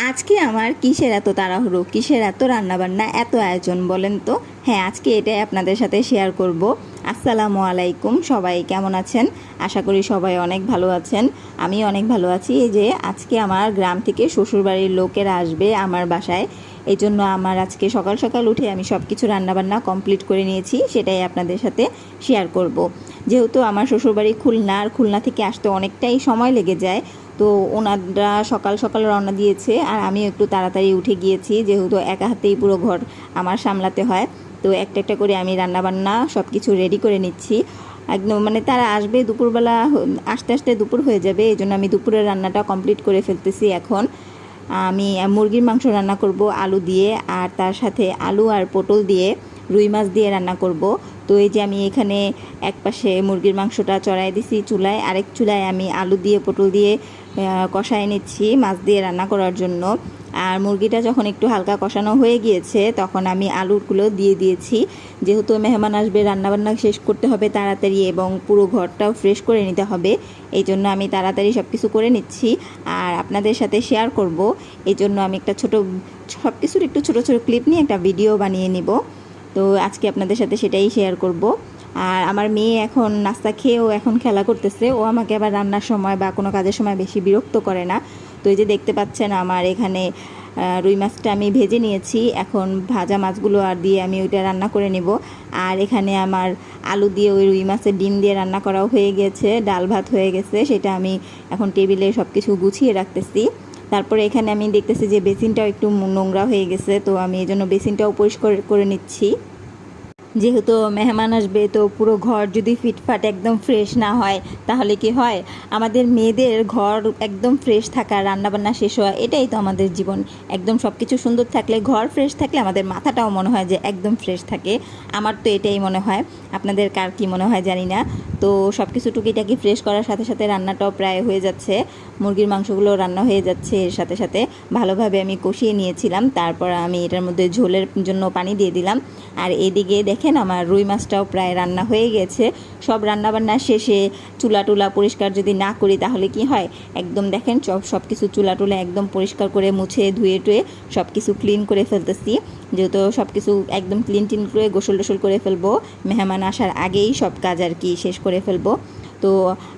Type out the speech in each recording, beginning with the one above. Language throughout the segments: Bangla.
আজকে আমার কিসের এত তাড়াহুড়ো, কিসের এত রান্নাবান্না, এত আয়োজন বলেন তো? হ্যাঁ, আজকে এটাই আপনাদের সাথে শেয়ার করব। আসসালামু আলাইকুম, সবাই কেমন আছেন? আশা করি সবাই অনেক ভালো আছেন। আমি অনেক ভালো আছি। এই যে আজকে আমার গ্রাম থেকে শ্বশুরবাড়ির লোকেরা আসবে আমার বাসায়। এই জন্য আমার আজকে সকাল সকাল উঠে আমি সব কিছু রান্নাবান্না কমপ্লিট করে নিয়েছি, সেটাই আপনাদের সাথে শেয়ার করব। যেহেতু আমার শ্বশুরবাড়ি খুলনা, আর খুলনা থেকে আসতে অনেকটাই সময় লেগে যায়, তো ওনারা সকাল সকাল রওনা দিয়েছে আর আমি একটু তাড়াতাড়ি উঠে গিয়েছি, যেহেতু একা হাতেই পুরো ঘর আমার সামলাতে হয়। তো একটা একটা করে আমি রান্নাবান্না সব কিছু রেডি করে নিচ্ছি একদম। মানে তারা আসবে দুপুরবেলা, আস্তে আস্তে দুপুর হয়ে যাবে, এই জন্য আমি দুপুরের রান্নাটা কমপ্লিট করে ফেলতেছি। এখন আমি মুরগির মাংস রান্না করব আলু দিয়ে, আর তার সাথে আলু আর পটল দিয়ে রুই মাছ দিয়ে রান্না করব। তো এই যে আমি এখানে এক পাশে মুরগির মাংসটা চড়াই দিছি চুলায়, আরেক চুলায় আমি আলু দিয়ে পটল দিয়ে কষায় নিচ্ছি মাছ দিয়ে রান্না করার জন্য। আর মুরগিটা যখন একটু হালকা কষানো হয়ে গিয়েছে তখন আমি আলুগুলো দিয়ে দিয়েছি। যেহেতু মেহমান আসবে, রান্নাবান্না শেষ করতে হবে তাড়াতাড়ি এবং পুরো ঘরটাও ফ্রেশ করে নিতে হবে, এই জন্য আমি তাড়াতাড়ি সব কিছু করে নিচ্ছি আর আপনাদের সাথে শেয়ার করব। এই জন্য আমি একটা সব কিছুর একটু ছোটো ছোটো ক্লিপ নিয়ে একটা ভিডিও বানিয়ে নিব। তো আজকে আপনাদের সাথে সেটাই শেয়ার করব। আর আমার মেয়ে এখন নাস্তা খেয়েও এখন খেলা করতেছে, ও আমাকে আবার রান্নার সময় বা কোনো কাজের সময় বেশি বিরক্ত করে না। তো এই যে দেখতে পাচ্ছেন আমার এখানে রুই মাছটা আমি ভেজে নিয়েছি, এখন ভাজা মাছগুলো আর দিয়ে আমি ওইটা রান্না করে নেব। আর এখানে আমার আলু দিয়ে ওই রুই মাছের ডিম দিয়ে রান্না করাও হয়ে গেছে, ডাল ভাত হয়ে গেছে, সেটা আমি এখন টেবিলে সব কিছু গুছিয়ে রাখতেছি। তারপরে এখানে আমি দেখতেছি যে বেসিনটাও একটু নোংরা হয়ে গেছে, তো আমি এই জন্য বেসিনটাও পরিষ্কার করে নিচ্ছি। যেহেতু মেহমান আসবে, তো পুরো ঘর যদি ফিটফাট একদম ফ্রেশ না হয় তাহলে কি হয়? আমাদের মেয়েদের ঘর একদম ফ্রেশ থাকা, রান্নাবান্না শেষ হওয়া, এটাই তো আমাদের জীবন। একদম সব কিছু সুন্দর থাকলে, ঘর ফ্রেশ থাকলে আমাদের মাথাটাও মনে হয় যে একদম ফ্রেশ থাকে। আমার তো এটাই মনে হয়, আপনাদের কার কী মনে হয় জানি না। তো সব কিছু টুকিটাকি ফ্রেশ করার সাথে সাথে রান্নাটাও প্রায় হয়ে যাচ্ছে, মুরগির মাংসগুলো রান্না হয়ে যাচ্ছে। এর সাথে সাথে ভালোভাবে আমি কষিয়ে নিয়েছিলাম, তারপর আমি এটার মধ্যে ঝোলের জন্য পানি দিয়ে দিলাম। আর এদিকে দেখেন আমার রুই মাছটাও প্রায় রান্না হয়ে গেছে। সব রান্নাবান্না শেষে চুলা টুলা পরিষ্কার যদি না করি তাহলে কি হয়, একদম দেখেন সব কিছু চুলা টুলা একদম পরিষ্কার করে মুছে ধুয়ে টুয়ে সব কিছু ক্লিন করে ফেলতেছি। যেহেতু সব কিছু একদম ক্লিন টিন করে গোসল টোসল করে ফেলবো, মেহমান আসার আগেই সব কাজ আর কি শেষ করে ফেলবো। তো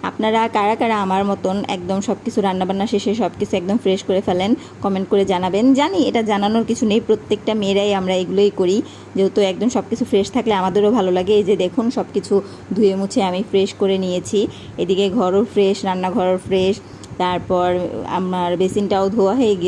আপনারা কারা কারা আমার মতন একদম সব কিছু রান্নাবান্না শেষে সব কিছু একদম ফ্রেশ করে ফেলেন, কমেন্ট করে জানাবেন। জানি এটা জানানোর কিছু নেই, প্রত্যেকটা মেয়েরাই আমরা এগুলোই করি, যেহেতু একদম সব কিছু ফ্রেশ থাকলে আমাদেরও ভালো লাগে। এই যে দেখুন সব কিছু ধুয়ে মুছে আমি ফ্রেশ করে নিয়েছি, এদিকে ঘরও ফ্রেশ, রান্নাঘরও ফ্রেশ, তারপর আমার বেসিনটাও ধোয়া হয়ে গিয়ে